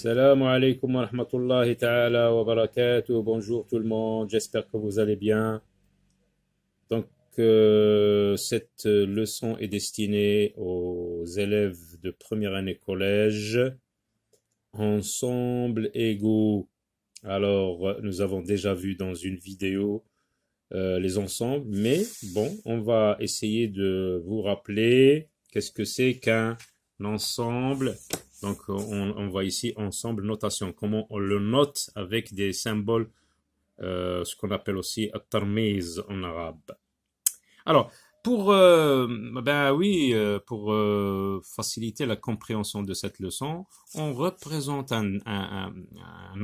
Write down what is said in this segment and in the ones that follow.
Salam alaikum wa rahmatullahi ta'ala wa barakatuh. Bonjour tout le monde, j'espère que vous allez bien. Donc, cette leçon est destinée aux élèves de première année collège. Ensemble égaux. Alors, nous avons déjà vu dans une vidéo les ensembles, mais bon, on va essayer de vous rappeler qu'est-ce que c'est qu'un ensemble. Donc, on voit ici ensemble notation. Comment on le note avec des symboles, ce qu'on appelle aussi at-tarmiz en arabe. Alors, pour faciliter la compréhension de cette leçon, on représente un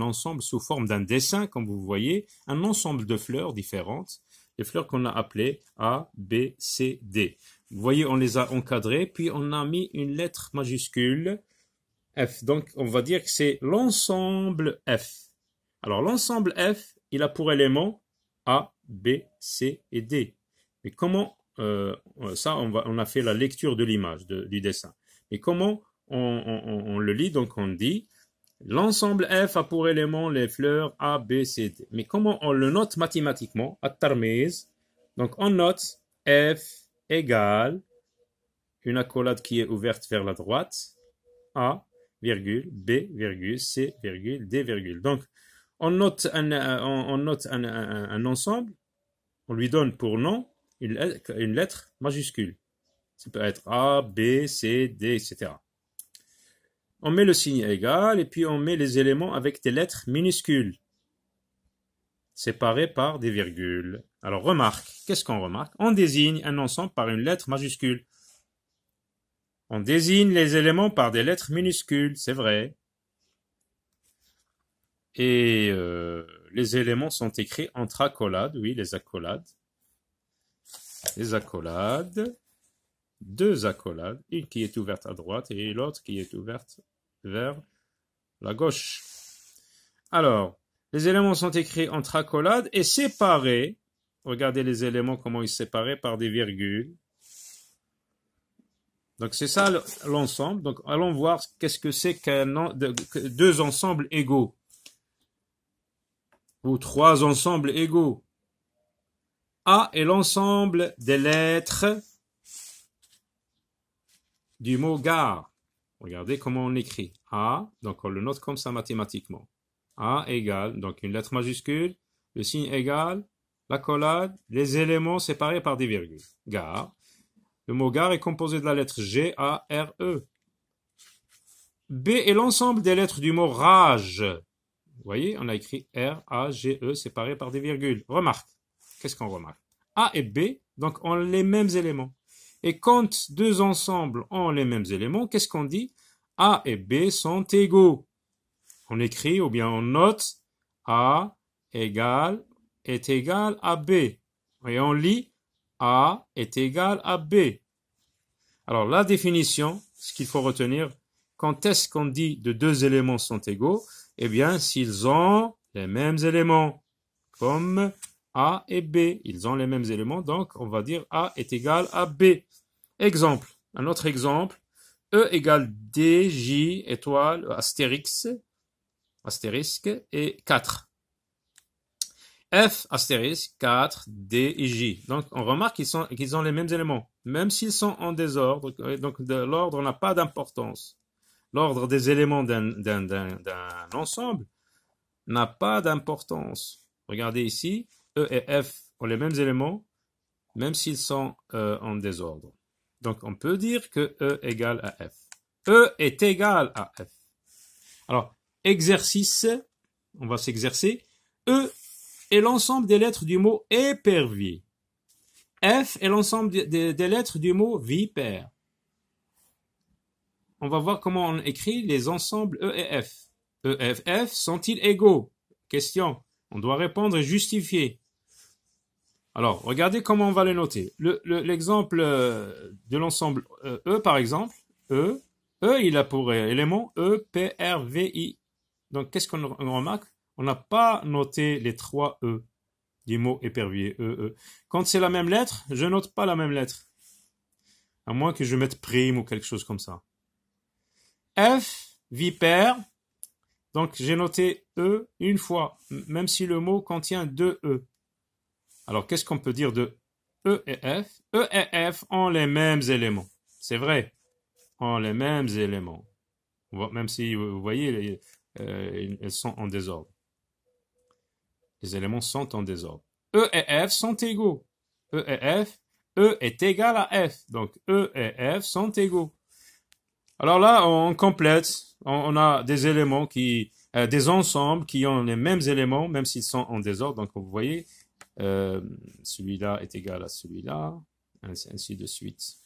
ensemble sous forme d'un dessin, comme vous voyez, un ensemble de fleurs différentes, les fleurs qu'on a appelées A, B, C, D. Vous voyez, on les a encadrées, puis on a mis une lettre majuscule F. Donc, on va dire que c'est l'ensemble F. Alors, l'ensemble F, il a pour éléments A, B, C et D. Mais comment, on a fait la lecture de l'image, du dessin. Mais comment on le lit? Donc, on dit, l'ensemble F a pour éléments les fleurs A, B, C, D. Mais comment on le note mathématiquement? At-tarmiz. Donc, on note F égale une accolade qui est ouverte vers la droite, A, virgule, B, virgule, C, virgule, D, virgule. Donc, on note un ensemble, on lui donne pour nom une lettre majuscule. Ça peut être A, B, C, D, etc. On met le signe égal et puis on met les éléments avec des lettres minuscules, séparées par des virgules. Alors, remarque, qu'est-ce qu'on remarque? On désigne un ensemble par une lettre majuscule. On désigne les éléments par des lettres minuscules, c'est vrai. Et les éléments sont écrits entre accolades, oui, les accolades. Les accolades, deux accolades, une qui est ouverte à droite et l'autre qui est ouverte vers la gauche. Alors, les éléments sont écrits entre accolades et séparés. Regardez les éléments, comment ils sont séparés par des virgules. Donc, c'est ça l'ensemble. Donc, allons voir qu'est-ce que c'est que deux ensembles égaux. Ou trois ensembles égaux. A est l'ensemble des lettres du mot gare. Regardez comment on écrit. A, donc on le note comme ça mathématiquement. A égale, donc une lettre majuscule, le signe égal, l'accolade, les éléments séparés par des virgules. Gare. Le mot gare est composé de la lettre G, A, R, E. B est l'ensemble des lettres du mot rage. Vous voyez, on a écrit R, A, G, E séparés par des virgules. Remarque. Qu'est-ce qu'on remarque? A et B, donc, ont les mêmes éléments. Et quand deux ensembles ont les mêmes éléments, qu'est-ce qu'on dit? A et B sont égaux. On écrit ou bien on note A est égal à B. Et on lit A est égal à B. Alors, la définition, ce qu'il faut retenir, quand est-ce qu'on dit de deux éléments sont égaux? Eh bien, s'ils ont les mêmes éléments, comme A et B. Ils ont les mêmes éléments, donc on va dire A est égal à B. Exemple, un autre exemple, E égale D, J, étoile, astérisque, et 4. F, astérisque, 4, D et J. Donc, on remarque qu'ils ont les mêmes éléments, même s'ils sont en désordre. Donc, l'ordre n'a pas d'importance. L'ordre des éléments d'un ensemble n'a pas d'importance. Regardez ici, E et F ont les mêmes éléments, même s'ils sont en désordre. Donc, on peut dire que E égale à F. E est égal à F. Alors, exercice, on va s'exercer. E est l'ensemble des lettres du mot épervier. F est l'ensemble des lettres du mot vipère. On va voir comment on écrit les ensembles E et F. E et F sont-ils égaux? Question. On doit répondre et justifier. Alors, regardez comment on va les noter. L'exemple de l'ensemble E, par exemple, E, il a pour élément E, P, R, V, I. Donc, qu'est-ce qu'on remarque? On n'a pas noté les trois E du mot épervier, E. Quand c'est la même lettre, je note pas la même lettre. À moins que je mette prime ou quelque chose comme ça. F, vipère, Donc, j'ai noté E une fois, même si le mot contient deux E. Alors, qu'est-ce qu'on peut dire de E et F? E et F ont les mêmes éléments. C'est vrai, ont les mêmes éléments. Même si, vous voyez, elles sont en désordre. Les éléments sont en désordre. E et F sont égaux. E et F, E est égal à F. Donc, E et F sont égaux. Alors là, on complète. On a des éléments des ensembles qui ont les mêmes éléments, même s'ils sont en désordre. Donc, vous voyez, celui-là est égal à celui-là, ainsi de suite.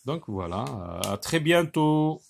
Donc voilà, à très bientôt.